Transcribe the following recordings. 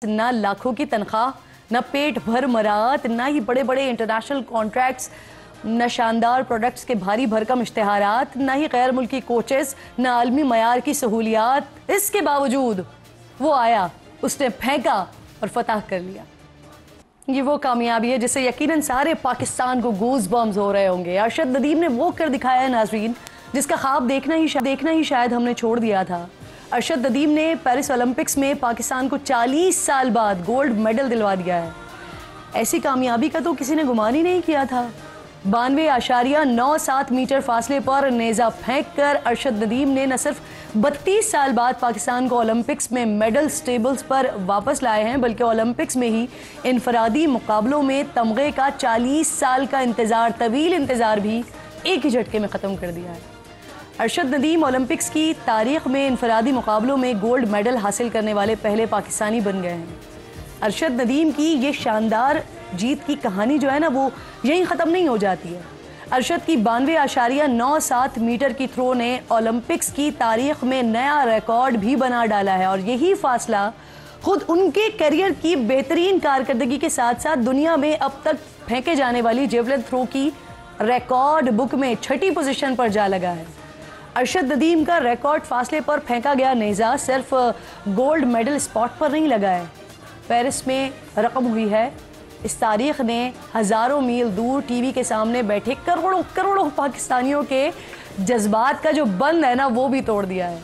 نہ لاکھوں کی تنخواہ، نہ پیٹ بھر مراد، نہ ہی بڑے بڑے انٹرنیشنل کانٹریکٹس، نہ شاندار پروڈکٹس کے بھاری بھرکم اشتہارات، نہ ہی غیر ملکی کوچز، نہ عالمی معیار کی سہولیات۔ اس کے باوجود وہ آیا، اس نے پھینکا اور فتح کر لیا۔ یہ وہ کامیابی ہے جسے یقیناً سارے پاکستان کو گوز بمز ہو رہے ہوں گے۔ ارشد ندیم نے وہ کر دکھایا ہے ناظرین، جس کا خواب دیکھنا ہی شاید ہم نے چھوڑ دیا تھا۔ ارشد ندیم نے پیرس اولمپکس میں پاکستان کو 40 سال بعد گولڈ میڈل دلوا دیا ہے۔ ایسی کامیابی کا تو کسی نے گمان ہی نہیں کیا تھا۔ 92.97 میٹر فاصلے پر نیزہ پھینک کر ارشد ندیم نے نہ صرف 32 سال بعد پاکستان کو اولمپکس میں میڈل سٹیبلز پر واپس لائے ہیں، بلکہ اولمپکس میں ہی انفرادی مقابلوں میں تمغے کا 40 سال کا طویل انتظار بھی ایک ہی جھٹکے میں ختم کر دیا ہے۔ ارشد ندیم اولمپکس کی تاریخ میں انفرادی مقابلوں میں گولڈ میڈل حاصل کرنے والے پہلے پاکستانی بن گئے ہیں۔ ارشد ندیم کی یہ شاندار جیت کی کہانی جو ہے نا، وہ یہیں ختم نہیں ہو جاتی ہے۔ ارشد کی 92.97 میٹر کی تھرو نے اولمپکس کی تاریخ میں نیا ریکارڈ بھی بنا ڈالا ہے، اور یہی فاصلہ خود ان کے کیریئر کی بہترین کارکردگی کے ساتھ ساتھ دنیا میں اب تک پھینکے جانے والی جیولن تھرو کی ریکارڈ بک میں 6ٹھی پوزیشن پر جا لگا ہے۔ ارشد ندیم کا ریکارڈ فاصلے پر پھینکا گیا نیزہ صرف گولڈ میڈل اسپاٹ پر نہیں لگا ہے، پیرس میں رقم ہوئی ہے۔ اس تاریخ نے ہزاروں میل دور ٹی وی کے سامنے بیٹھے کروڑوں پاکستانیوں کے جذبات کا جو بند ہے نا، وہ بھی توڑ دیا ہے۔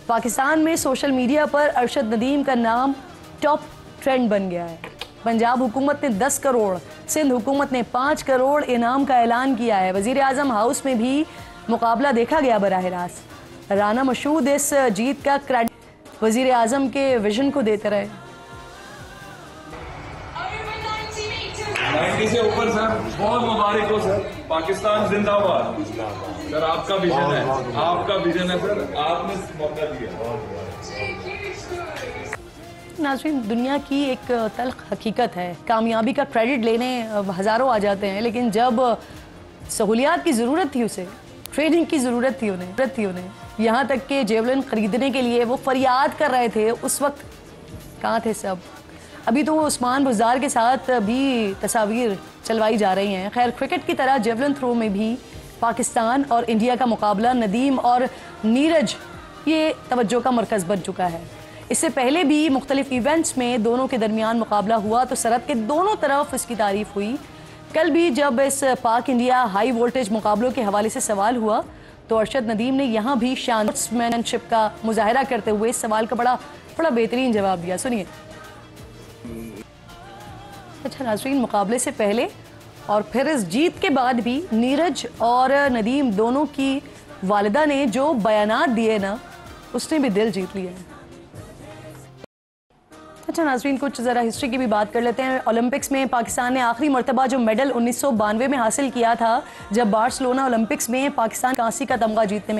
پاکستان میں سوشل میڈیا پر ارشد ندیم کا نام ٹاپ ٹرینڈ بن گیا ہے۔ پنجاب حکومت نے 10 کروڑ، سندھ حکومت نے 5 کروڑ انعام کا اعلان کیا ہے۔ وزیر اعظم ہاؤس میں بھی مقابلہ دیکھا گیا براہ راست۔ رانا مشہود اس جیت کا کریڈٹ وزیر اعظم کے ویژن کو دیتے رہے۔ 90 سے اوپر سر، بہت مبارک ہو سر، پاکستان زندہ باد سر۔ آپ کا ویژن ہے، آپ کا ویژن ہے سر، آپ نے موقع دیا۔ ناظرین، دنیا کی ایک تلخ حقیقت ہے، کامیابی کا کریڈٹ لینے ہزاروں آ جاتے ہیں، لیکن جب سہولیات کی ضرورت تھی، اسے ٹریننگ کی ضرورت تھی انہیں، یہاں تک کہ جیولن خریدنے کے لیے وہ فریاد کر رہے تھے، اس وقت کہاں تھے سب؟ ابھی تو عثمان بزدار کے ساتھ بھی تصاویر چلوائی جا رہی ہیں۔ خیر، کرکٹ کی طرح جیولن تھرو میں بھی پاکستان اور انڈیا کا مقابلہ ندیم اور نیرج یہ توجہ کا مرکز بن چکا ہے۔ اس سے پہلے بھی مختلف ایونٹس میں دونوں کے درمیان مقابلہ ہوا تو سرحد کے دونوں طرف اس کی تعریف ہوئی۔ کل بھی جب اس پاک انڈیا ہائی وولٹیج مقابلوں کے حوالے سے سوال ہوا تو ارشد ندیم نے یہاں بھی شاندار شپ کا مظاہرہ کرتے ہوئے اس سوال کا بڑا بہترین جواب دیا۔ سنیے۔ اچھا ناظرین، مقابلے سے پہلے اور پھر اس جیت کے بعد بھی نیرج اور ندیم دونوں کی والدہ نے جو بیانات دیے نا، اس نے بھی دل جیت لیا ہے۔ اچھا ناظرین، کچھ ذرا ہسٹری کی بھی بات کر لیتے ہیں۔ اولمپکس میں پاکستان نے آخری مرتبہ جو میڈل 1992 میں حاصل کیا تھا، جب بارسلونا اولمپکس میں پاکستان کانسی کا تمغہ جیتنے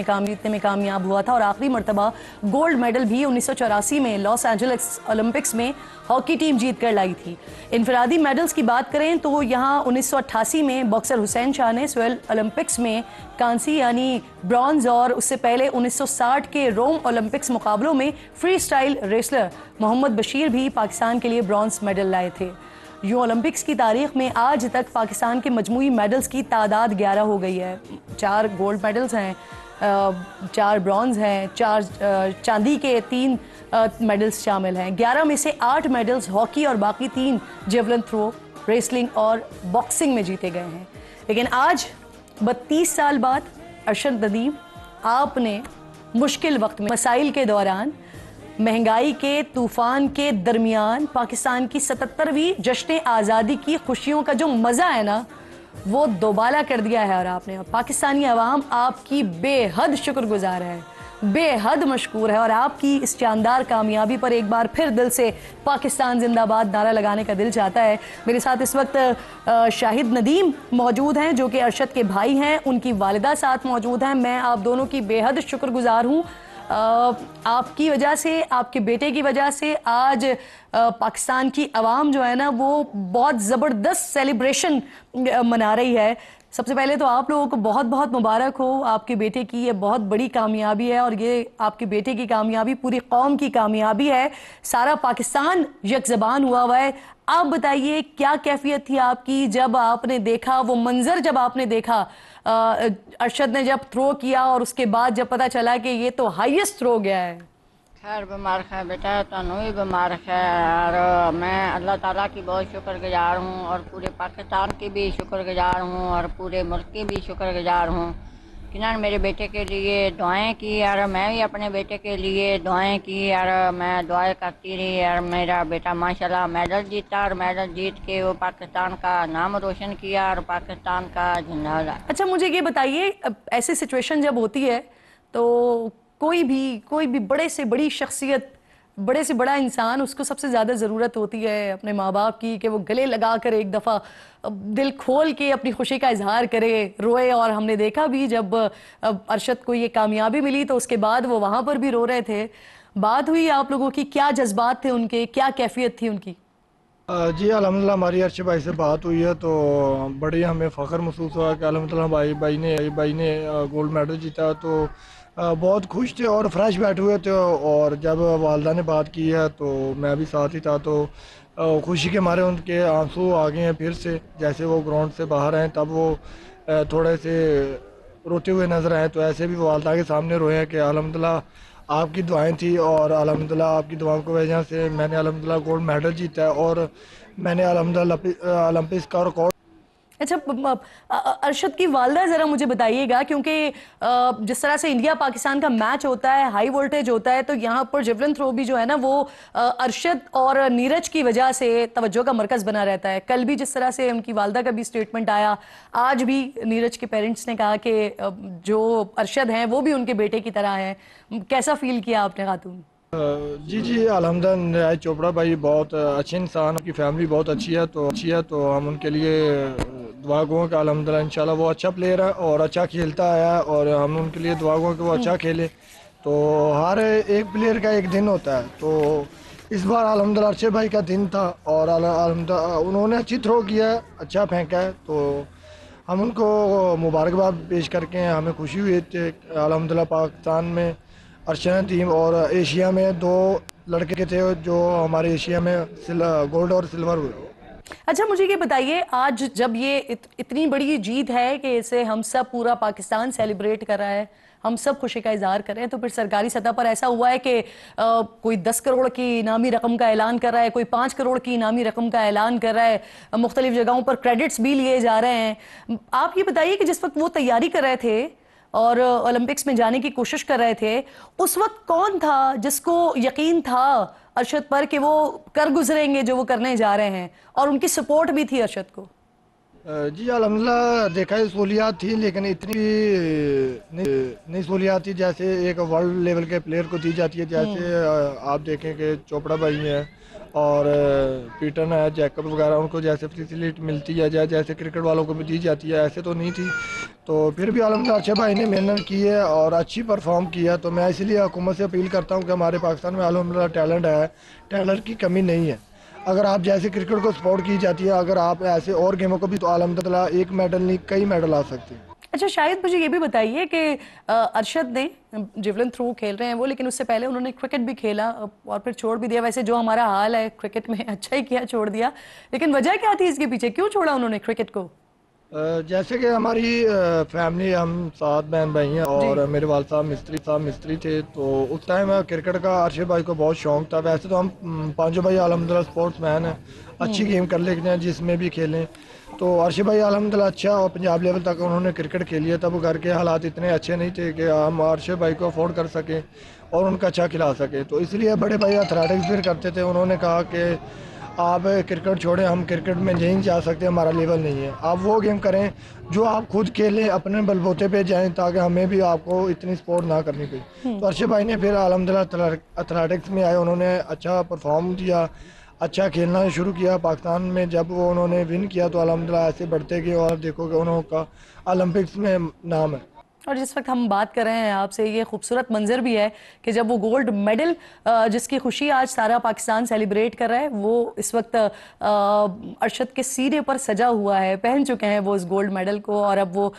میں کامیاب ہوا تھا، اور آخری مرتبہ گولڈ میڈل بھی 1984 میں لاس اینجلس اولمپکس میں ہاکی ٹیم جیت کر لائی تھی۔ انفرادی میڈلز کی بات کریں تو یہاں 1988 میں باکسر حسین شاہ نے سویل اولمپکس میں کانسی یعنی برونز، اور اس سے پہلے 1960 کے روم اولمپکس مقابلوں میں فری سٹائل ریسلر محمد بشیر بھی پاکستان کے لیے برونز میڈل لائے تھے۔ یوں اولمپکس کی تاریخ میں آج تک پاکستان کے مجموعی میڈلز کی تعداد 11 ہو گئی ہے۔ 4 گولڈ میڈلز ہیں، 4 برونز ہیں، 4 چاندی کے 3 میڈلز شامل ہیں۔ 11 میں سے 8 میڈلز ہاکی اور باقی 3 جیولن تھرو، ریسلنگ اور باکسنگ میں جیتے گئے ہیں۔ لیکن آج 32 سال بعد ارشد ندیم، آپ نے مشکل وقت میں، مسائل کے دوران، مہنگائی کے طوفان کے درمیان پاکستان کی 77ویں جشن آزادی کی خوشیوں کا جو مزہ ہے نا، وہ دوبالا کر دیا ہے، اور آپ نے، پاکستانی عوام آپ کی بے حد شکر گزار ہے، بے حد مشکور ہے، اور آپ کی اس شاندار کامیابی پر ایک بار پھر دل سے پاکستان زندہ باد نعرہ لگانے کا دل چاہتا ہے۔ میرے ساتھ اس وقت شاہد ندیم موجود ہیں جو کہ ارشد کے بھائی ہیں، ان کی والدہ ساتھ موجود ہیں۔ میں آپ دونوں کی بے حد شکر گزار ہوں آپ کی وجہ سے, آپ کے بیٹے کی وجہ سے آج پاکستان کی عوام جو ہے نا وہ بہت زبردست سیلیبریشن منا رہی ہے. سب سے پہلے تو آپ لوگوں کو بہت بہت مبارک ہو, آپ کے بیٹے کی یہ بہت بڑی کامیابی ہے, اور یہ آپ کے بیٹے کی کامیابی پوری قوم کی کامیابی ہے. سارا پاکستان یک زبان ہوا ہے. آپ بتائیے کیا کیفیت تھی آپ کی جب آپ نے دیکھا وہ منظر, جب آپ نے دیکھا ارشد نے جب تھرو کیا اور اس کے بعد جب پتا چلا کہ یہ تو ہائیسٹ تھرو گیا ہے؟ خیر مبارک ہے بیٹا, تنوں بھی مبارک ہے, اور میں اللہ تعالیٰ کی بہت شکر گزار ہوں, اور پورے پاکستان کی بھی شکر گزار ہوں, اور پورے ملک کی بھی شکر گزار ہوں. کنان میرے بیٹے کے لیے دعائیں کی, اور میں بھی اپنے بیٹے کے لیے دعائیں کی, اور میں دعائیں کرتی رہی, اور میرا بیٹا ماشاءاللہ میڈل جیتا, اور میڈل جیت کے وہ پاکستان کا نام روشن کیا اور پاکستان کا جھنڈا لہرایا. اچھا مجھے یہ بتائیے, ایسی سچویشن جب ہوتی ہے تو کوئی بھی بڑے سے بڑی شخصیت, بڑے سے بڑا انسان, اس کو سب سے زیادہ ضرورت ہوتی ہے اپنے ماں باپ کی کہ وہ گلے لگا کر ایک دفعہ دل کھول کے اپنی خوشی کا اظہار کرے, روئے. اور ہم نے دیکھا بھی جب ارشد کو یہ کامیابی ملی تو اس کے بعد وہ وہاں پر بھی رو رہے تھے. بات ہوئی آپ لوگوں کی, کیا جذبات تھے ان کے, کیا کیفیت تھی ان کی؟ جی الحمدللہ ہماری ارشد بھائی سے بات ہوئی ہے تو بڑی ہمیں فخر محسوس ہوا کہ الحمدللہ بھائی نے گولڈ میڈل جیتا, تو بہت خوش تھے اور فریش بیٹھے ہوئے تھے. اور جب والدہ نے بات کی ہے تو میں بھی ساتھ ہی تھا, تو خوشی کے مارے ان کے آنسو آ گئے ہیں پھر سے. جیسے وہ گراؤنڈ سے باہر آئے تب وہ تھوڑے سے روتے ہوئے نظر آئے, تو ایسے بھی وہ والدہ کے سامنے روئے ہیں کہ الحمدللہ آپ کی دعائیں تھی, اور الحمدللہ آپ کی دعاؤں کی وجہ سے میں نے الحمدللہ گولڈ میڈل جیتا ہے, اور میں نے الحمدللہ اولمپکس کا ریکارڈ. اچھا ارشد کی والدہ ذرا مجھے بتائیے گا, کیونکہ جس طرح سے انڈیا پاکستان کا میچ ہوتا ہے, ہائی وولٹیج ہوتا ہے, تو یہاں پر جیولن تھرو بھی جو ہے نا وہ ارشد اور نیرج کی وجہ سے توجہ کا مرکز بنا رہتا ہے. کل بھی جس طرح سے ان کی والدہ کا بھی سٹیٹمنٹ آیا, آج بھی نیرج کے پیرنٹس نے کہا کہ جو ارشد ہیں وہ بھی ان کے بیٹے کی طرح ہیں. کیسا فیل کیا آپ نے خاتون؟ جی الحمدللہ نیرج چوپڑا بھائی بہت اچھے انسان, کی فیملی بہت اچھی ہے, تو ہم ان کے لیے دعا گو کہ الحمدللہ انشاءاللہ وہ اچھا پلیئر ہے اور اچھا کھیلتا ہے, اور ہم ان کے لیے دعا گو کہ وہ اچھا کھیلے. تو ہر ایک پلیئر کا ایک دن ہوتا ہے, تو اس بار الحمدللہ ارشد بھائی کا دن تھا, اور الحمدللہ انہوں نے اچھی تھرو کیا ہے, اچھا پھینکا ہے, تو ہم ان کو مبارکباد پیش کر کے ہمیں خوشی ہوئی تھی. الحمدللہ پاکستان میں ارشد ٹیم اور ایشیا میں 2 لڑکے تھے جو ہمارے ایشیا میں گولڈ اور سلور ہوئے. اچھا مجھے یہ بتائیے, آج جب یہ اتنی بڑی جیت ہے کہ اسے ہم سب پورا پاکستان سیلیبریٹ کر رہا ہے, ہم سب خوشی کا اظہار کر رہے ہیں, تو پھر سرکاری سطح پر ایسا ہوا ہے کہ کوئی 10 کروڑ کی انعامی رقم کا اعلان کر رہا ہے, کوئی 5 کروڑ کی انعامی رقم کا اعلان کر رہا ہے, مختلف جگہوں پر کریڈٹس بھی لیے جا رہے ہیں. آپ یہ بتائیے کہ جس وقت وہ تیاری کر رہے تھے اور اولمپکس میں جانے کی کوشش کر رہے تھے, اس وقت کون تھا جس کو یقین تھا ارشد پر کہ وہ کر گزریں گے جو وہ کرنے جا رہے ہیں, اور ان کی سپورٹ بھی تھی ارشد کو؟ جی الحمدللہ دیکھا ہے سہولیات تھی, لیکن اتنی نہیں سہولیات تھی جیسے ایک ورلڈ لیول کے پلیئر کو دی جاتی ہے. جیسے آپ دیکھیں کہ چوپڑا بھائی ہیں اور پیٹن ہے, جیکب وغیرہ, ان کو جیسے فیسیلیٹی ملتی ہے جیسے کرکٹ والوں کو بھی دی جاتی ہے, ایسے تو نہیں تھی. تو پھر بھی الحمدللہ ارشد بھائی نے محنت کی ہے اور اچھی پرفارم کیا. تو میں اسی لیے حکومت سے اپیل کرتا ہوں کہ ہمارے پاکستان میں الحمدللہ ٹیلنٹ ہے, ٹیلنٹ کی کمی نہیں ہے. اگر آپ جیسے کرکٹ کو سپورٹ کی جاتی ہے, اگر آپ ایسے اور گیموں کو بھی, تو الحمدللہ ایک میڈل نہیں کئی میڈل آ سکتے ہیں. اچھا شاید مجھے یہ بھی بتائیے کہ ارشد نے جیولن تھرو کھیل رہے ہیں وہ, لیکن اس سے پہلے انہوں نے کرکٹ بھی کھیلا اور پھر چھوڑ بھی دیا. ویسے جو ہمارا حال ہے کرکٹ میں, اچھا ہی کیا چھوڑ دیا, لیکن وجہ کیا تھی اس کے پیچھے, کیوں چھوڑا انہوں نے کرکٹ کو؟ جیسے کہ ہماری فیملی, ہم 7 بہن بھائی ہیں, اور میرے والد صاحب مستری تھے, تو اس ٹائم کرکٹ کا ارشد بھائی کو بہت شوق تھا. ویسے تو ہم 5 بھائی الحمدللہ سپورٹس مین ہیں, اچھی گیم کر لیتے ہیں جس میں بھی کھیلیں. تو ارشد بھائی الحمدللہ اچھا, اور پنجاب لیول تک انہوں نے کرکٹ کھیلی ہے. تب گھر کے حالات اتنے اچھے نہیں تھے کہ ہم ارشد بھائی کو افورڈ کر سکیں اور ان کا اچھا کھلا سکیں. تو اس لیے بڑے بھائی ایتھلیٹکس بھی کرتے تھے, انہوں نے کہا کہ آپ کرکٹ چھوڑیں, ہم کرکٹ میں نہیں جا سکتے, ہمارا لیول نہیں ہے, آپ وہ گیم کریں جو آپ خود کھیلیں, اپنے بل بوتے پہ جائیں, تاکہ ہمیں بھی آپ کو اتنی سپورٹ نہ کرنی پڑے. تو ارشد بھائی نے پھر الحمدللہ ایتھلیٹکس میں آئے, انہوں نے اچھا پرفارم کیا, اچھا کھیلنا شروع کیا پاکستان میں. جب وہ انہوں نے ون کیا تو الحمدللہ ایسے بڑھتے گئے, اور دیکھو کہ انہوں کا اولمپکس میں نام ہے. اور جس وقت ہم بات کر رہے ہیں آپ سے، یہ خوبصورت منظر بھی ہے کہ جب وہ گولڈ میڈل جس کی خوشی آج سارا پاکستان سیلیبریٹ کر رہا ہے، وہ اس وقت ارشد کے سینے پر سجا ہوا ہے، پہن چکے ہیں وہ اس گولڈ میڈل کو، اور اب وہ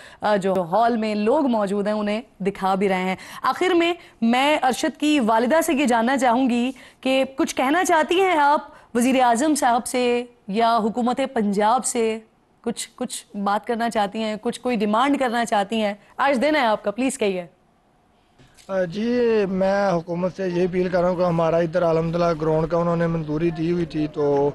جو ہال میں لوگ موجود ہیں انہیں دکھا بھی رہے ہیں۔ آخر میں ارشد کی والدہ سے یہ جاننا چاہوں گی کہ کچھ کہنا چاہتی ہیں آپ وزیر اعظم صاحب سے یا حکومت پنجاب سے؟ کچھ بات کرنا چاہتی ہیں، کوئی ڈیمانڈ کرنا چاہتی ہیں؟ آج دن ہے آپ کا، پلیز کہیے۔ جی میں حکومت سے یہ اپیل کر رہا ہوں کہ ہمارا ادھر الحمدللہ گراؤنڈ کا انہوں نے منظوری دی ہوئی تھی، تو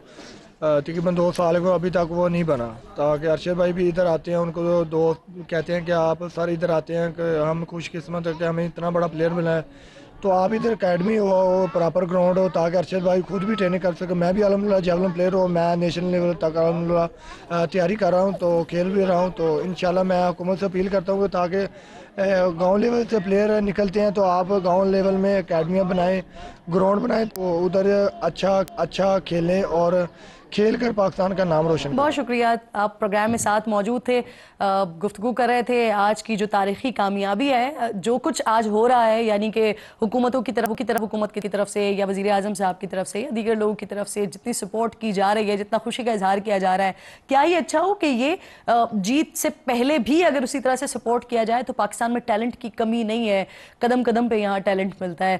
تقریباً 2 سال کو ابھی تک وہ نہیں بنا، تاکہ ارشد بھائی بھی ادھر آتے ہیں، ان کو دوست کہتے ہیں کہ آپ سر ادھر آتے ہیں کہ ہم خوش قسمت ہے کہ ہمیں اتنا بڑا پلیئر ملا ہے، تو آپ ادھر اکیڈمی ہو، پراپر گراؤنڈ ہو، تاکہ ارشد بھائی خود بھی ٹریننگ کر سکے۔ میں بھی الحمدللہ جیولن پلیئر ہوں، میں نیشنل لیول تک الحمدللہ تیاری کر رہا ہوں، تو کھیل بھی رہا ہوں، تو انشاءاللہ میں حکومت سے اپیل کرتا ہوں کہ تاکہ گاؤں لیول سے پلیئر نکلتے ہیں تو آپ گاؤں لیول میں اکیڈمیاں بنائیں، گراؤنڈ بنائیں، تو ادھر اچھا کھیلیں اور کھیل کر پاکستان کا نام روشن کریں۔ بہت شکریہ، آپ پروگرام میں ساتھ موجود تھے، گفتگو کر رہے تھے آج کی جو تاریخی کامیابی ہے، جو کچھ آج ہو رہا ہے، یعنی کہ حکومتوں کی طرف حکومت کی طرف سے یا وزیر اعظم صاحب کی طرف سے یا دیگر لوگوں کی طرف سے جتنی سپورٹ کی جا رہی ہے، جتنا خوشی کا اظہار کیا جا رہا ہے، کیا یہ اچھا ہو کہ یہ جیت سے پہلے بھی اگر اسی طرح سے سپورٹ کیا جائے تو پاکستان میں ٹیلنٹ کی کمی نہیں ہے، قدم قدم پہ یہاں ٹیلنٹ ملتا ہے۔